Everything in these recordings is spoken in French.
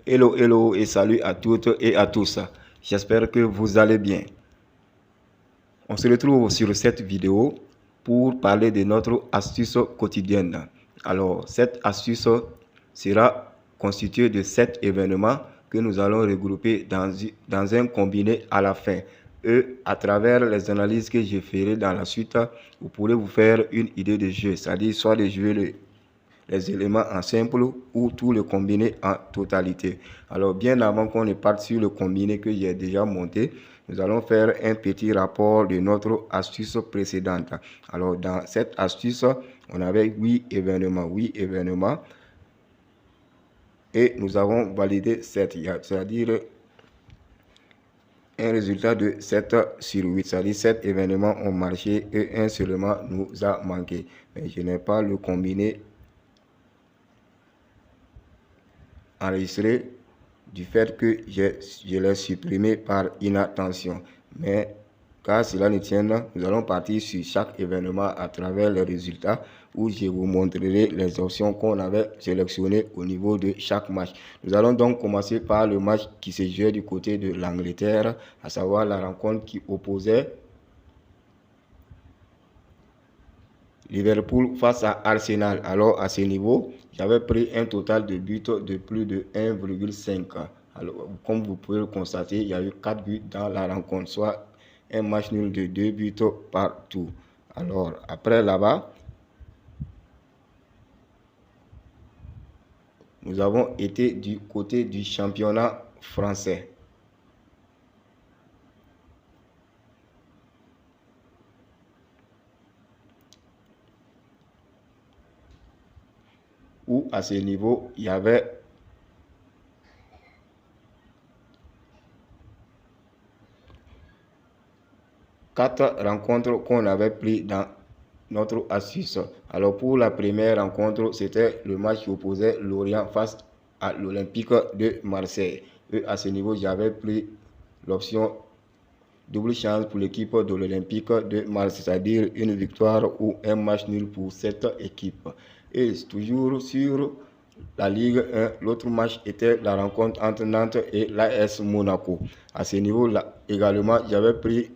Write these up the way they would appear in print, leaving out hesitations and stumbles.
Hello, hello et salut à toutes et à tous. J'espère que vous allez bien. On se retrouve sur cette vidéo pour parler de notre astuce quotidienne. Alors, cette astuce sera constituée de 7 événements que nous allons regrouper dans un combiné à la fin. Et à travers les analyses que je ferai dans la suite, vous pourrez vous faire une idée de jeu, c'est-à-dire soit de jouer les éléments en simple ou tout le combiné en totalité. Alors bien avant qu'on ne parte sur le combiné que j'ai déjà monté, nous allons faire un petit rapport de notre astuce précédente. Alors dans cette astuce, on avait 8 événements et nous avons validé 7, c'est-à-dire un résultat de 7 sur 8, c'est-à-dire 7 événements ont marché et un seulement nous a manqué. Mais je n'ai pas le combiné enregistré du fait que je l'ai supprimé par inattention. Mais car cela ne tienne, nous allons partir sur chaque événement à travers les résultats où je vous montrerai les options qu'on avait sélectionnées au niveau de chaque match. Nous allons donc commencer par le match qui se jouait du côté de l'Angleterre, à savoir la rencontre qui opposait Liverpool face à Arsenal. Alors à ce niveau, j'avais pris un total de buts de plus de 1,5. Alors comme vous pouvez le constater, il y a eu 4 buts dans la rencontre, soit un match nul de 2 buts partout. Alors après là-bas, nous avons été du côté du championnat français. Où à ce niveau, il y avait 4 rencontres qu'on avait pris dans notre astuce. Alors pour la première rencontre, c'était le match qui opposait Lorient face à l'Olympique de Marseille. Et à ce niveau, j'avais pris l'option double chance pour l'équipe de l'Olympique de Marseille, c'est-à-dire une victoire ou un match nul pour cette équipe. Et toujours sur la Ligue 1, l'autre match était la rencontre entre Nantes et l'AS Monaco. À ce niveau-là, également, j'avais pris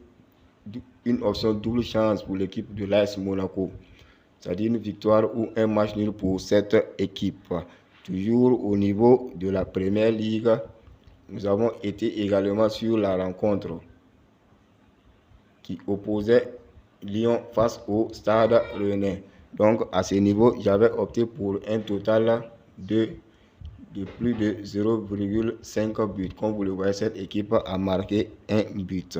une option double chance pour l'équipe de l'AS Monaco, c'est-à-dire une victoire ou un match nul pour cette équipe. Toujours au niveau de la Première Ligue, nous avons été également sur la rencontre qui opposait Lyon face au Stade Rennais. Donc à ce niveau, j'avais opté pour un total de plus de 0,5 buts. Comme vous le voyez, cette équipe a marqué un but.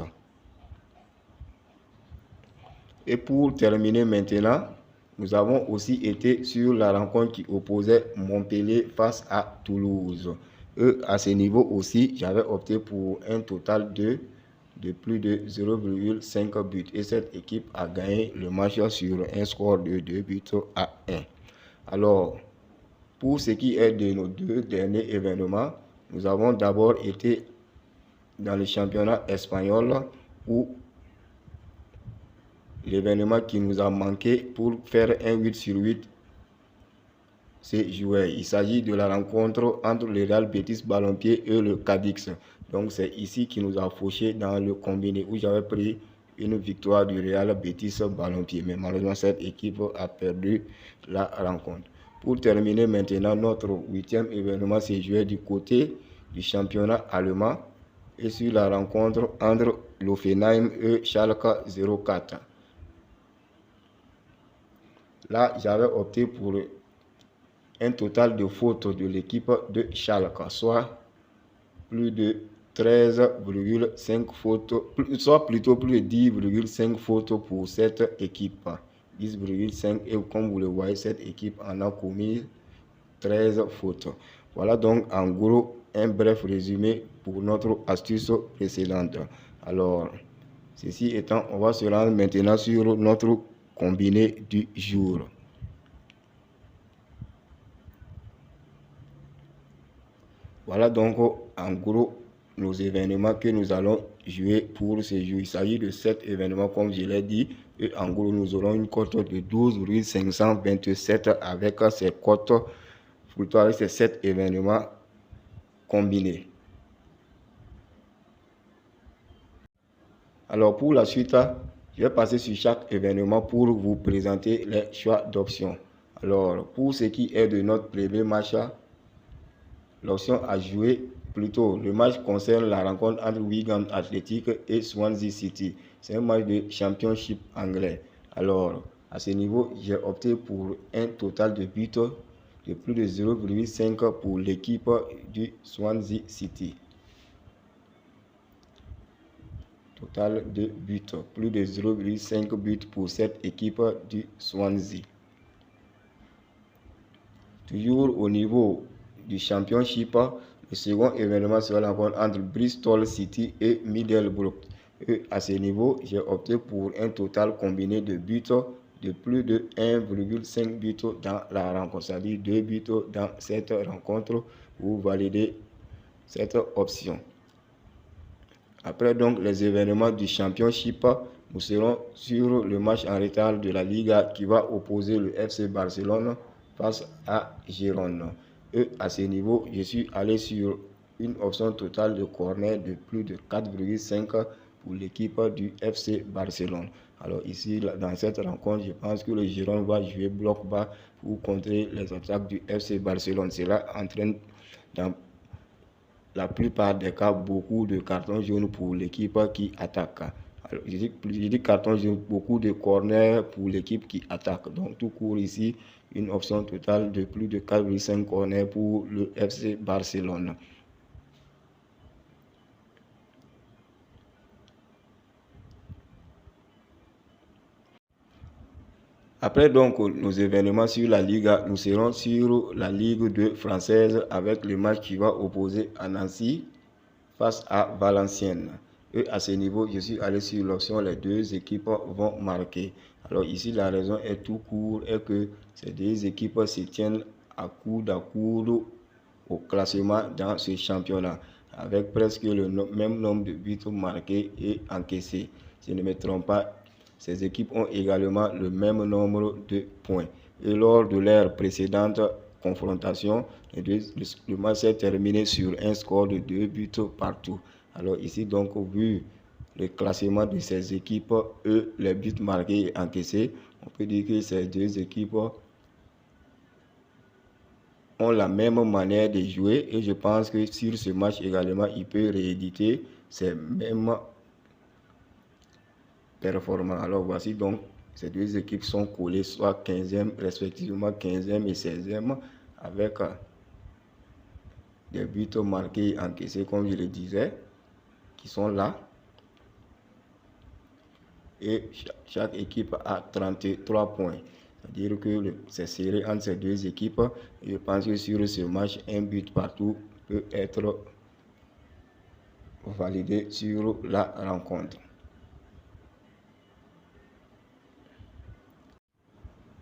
Et pour terminer maintenant, nous avons aussi été sur la rencontre qui opposait Montpellier face à Toulouse. Et à ce niveau aussi, j'avais opté pour un total de plus de 0,5 buts. Et cette équipe a gagné le match sur un score de 2 buts à 1. Alors, pour ce qui est de nos 2 derniers événements, nous avons d'abord été dans le championnat espagnol où l'événement qui nous a manqué pour faire un 8 sur 8 c'est joué. Il s'agit de la rencontre entre le Real Betis Ballonpied et le Cadix. Donc c'est ici qui nous a fauché dans le combiné où j'avais pris une victoire du Real Betis Ballonpied. Mais malheureusement cette équipe a perdu la rencontre. Pour terminer maintenant, notre 8e événement s'est joué du côté du championnat allemand et sur la rencontre entre l'Hoffenheim et Schalke 04. Là, j'avais opté pour un total de fautes de l'équipe de Schalke, soit plus de 13,5 fautes, soit plutôt plus de 10,5 fautes pour cette équipe. 10,5 et comme vous le voyez, cette équipe en a commis 13 fautes. Voilà donc en gros un bref résumé pour notre astuce précédente. Alors, ceci étant, on va se rendre maintenant sur notre combiné du jour. Voilà donc en gros nos événements que nous allons jouer pour ce jour. Il s'agit de 7 événements comme je l'ai dit. Et en gros, nous aurons une cote de 12,527 avec ces cotes, plutôt avec ces 7 événements. combiné. Alors pour la suite, je vais passer sur chaque événement pour vous présenter les choix d'options. Alors pour ce qui est de notre premier match, l'option à jouer, plutôt le match concerne la rencontre entre Wigan Athletic et Swansea City. C'est un match de championship anglais. Alors à ce niveau, j'ai opté pour un total de buts de plus de 0,5 pour l'équipe du Swansea City. Total de buts, plus de 0,5 buts pour cette équipe du Swansea. Toujours au niveau du championship, le second événement sera la rencontre entre Bristol City et Middlesbrough. Et à ce niveau, j'ai opté pour un total combiné de buts de plus de 1,5 buts dans la rencontre, c'est-à-dire 2 buts dans cette rencontre. Vous validez cette option. Après donc les événements du championship, nous serons sur le match en retard de la Liga qui va opposer le FC Barcelone face à Girona. Et à ce niveau, je suis allé sur une option totale de corner de plus de 4,5 pour l'équipe du FC Barcelone. Alors ici, dans cette rencontre, je pense que le Girona va jouer bloc bas pour contrer les attaques du FC Barcelone. Cela entraîne dans la plupart des cas beaucoup de cartons jaunes pour l'équipe qui attaque. Alors, je dis carton jaune, beaucoup de corners pour l'équipe qui attaque. Donc tout court ici, une option totale de plus de 4,5 corners pour le FC Barcelone. Après donc nos événements sur la Liga, nous serons sur la Ligue 2 française avec le match qui va opposer à Nancy face à Valenciennes. Et à ce niveau, je suis allé sur l'option les deux équipes vont marquer. Alors ici, la raison est tout court, est que ces deux équipes se tiennent à coude au classement dans ce championnat, avec presque le même nombre de buts marqués et encaissés. Si je ne me trompe pas, ces équipes ont également le même nombre de points. Et lors de leur précédente confrontation, le match s'est terminé sur un score de 2 buts partout. Alors ici, donc, vu le classement de ces équipes, les buts marqués et encaissés, on peut dire que ces deux équipes ont la même manière de jouer et je pense que sur ce match également, il peut rééditer ces mêmes performances. Alors voici donc, ces deux équipes sont collées soit 15e, respectivement 15e et 16e, avec des buts marqués et encaissés, comme je le disais, qui sont là. Et chaque équipe a 33 points. C'est-à-dire que c'est serré entre ces deux équipes. Et je pense que sur ce match, un but partout peut être validé sur la rencontre.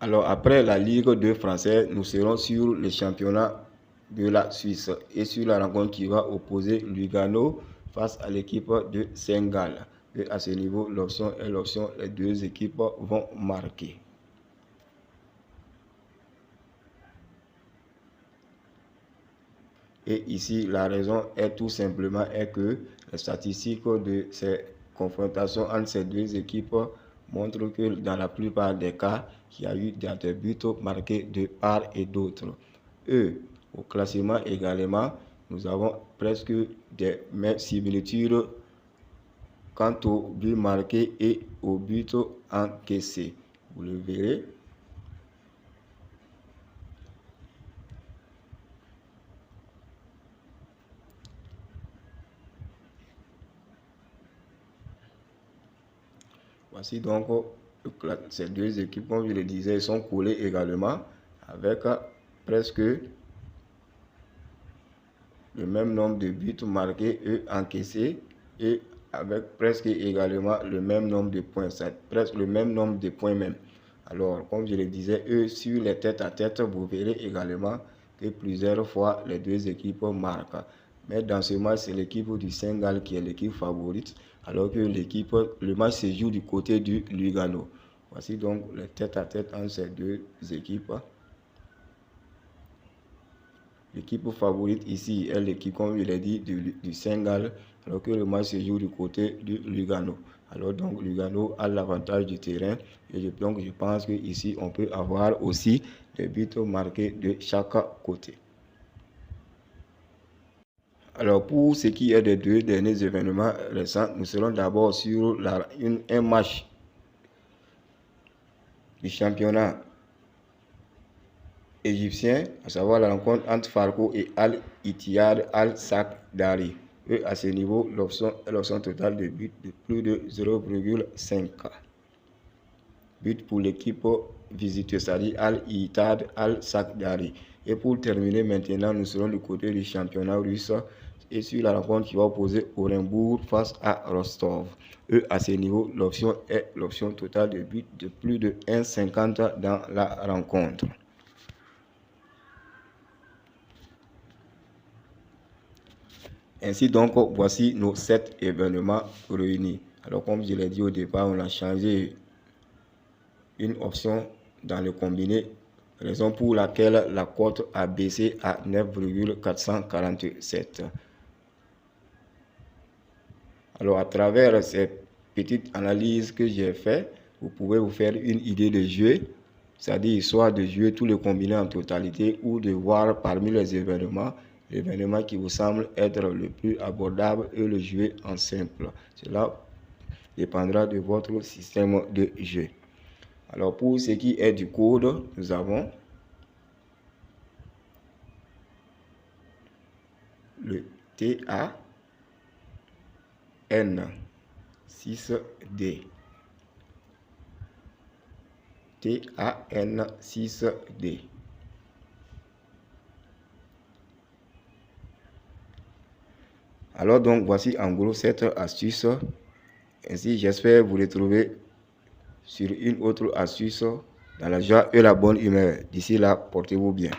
Alors après la Ligue 2 française, nous serons sur le championnat de la Suisse et sur la rencontre qui va opposer Lugano face à l'équipe de Saint-Gall. Et à ce niveau, l'option est l'option, les deux équipes vont marquer. Et ici, la raison est tout simplement que les statistiques de ces confrontations entre ces deux équipes montrent que dans la plupart des cas, il y a eu des buts marqués de part et d'autre. Et au classement également, nous avons presque des mêmes similitudes quant au but marqué et au but encaissé. Vous le verrez. Voici donc ces deux équipes, comme je le disais, sont collées également avec presque le même nombre de buts marqués et encaissés et avec presque également le même nombre de points, presque le même nombre de points même. Alors, comme je le disais, eux, sur les tête-à-tête, vous verrez également que plusieurs fois les deux équipes marquent. Mais dans ce match, c'est l'équipe du Saint-Gall qui est l'équipe favorite, alors que le match se joue du côté du Lugano. Voici donc les tête-à-tête entre ces deux équipes. L'équipe favorite ici est l'équipe, comme je l'ai dit, du Sénégal, alors que le match se joue du côté du Lugano. Alors donc Lugano a l'avantage du terrain et donc je pense qu'ici on peut avoir aussi des buts marqués de chaque côté. Alors pour ce qui est des deux derniers événements récents, nous serons d'abord sur un match du championnat égyptien, à savoir la rencontre entre Farco et Al-Ittihad Al-Sakhdari. À ce niveau, l'option totale de but de plus de 0,5. But pour l'équipe visiteuse, c'est-à-dire Al-Ittihad Al-Sakhdari. Et pour terminer maintenant, nous serons du côté du championnat russe et sur la rencontre qui va opposer Orenbourg face à Rostov. À ce niveau, l'option est l'option totale de but de plus de 1,50 dans la rencontre. Ainsi donc, voici nos 7 événements réunis. Alors comme je l'ai dit au départ, on a changé une option dans le combiné, raison pour laquelle la cote a baissé à 9,447. Alors à travers ces petites analyses que j'ai fait, vous pouvez vous faire une idée de jeu, c'est-à-dire soit de jouer tous les combinés en totalité ou de voir parmi les événements, l'événement qui vous semble être le plus abordable et le jouer en simple. Cela dépendra de votre système de jeu. Alors pour ce qui est du code, nous avons le TAN6D. TAN6D. Alors donc voici en gros cette astuce. Ainsi j'espère vous retrouver sur une autre astuce dans la joie et la bonne humeur. D'ici là, portez-vous bien.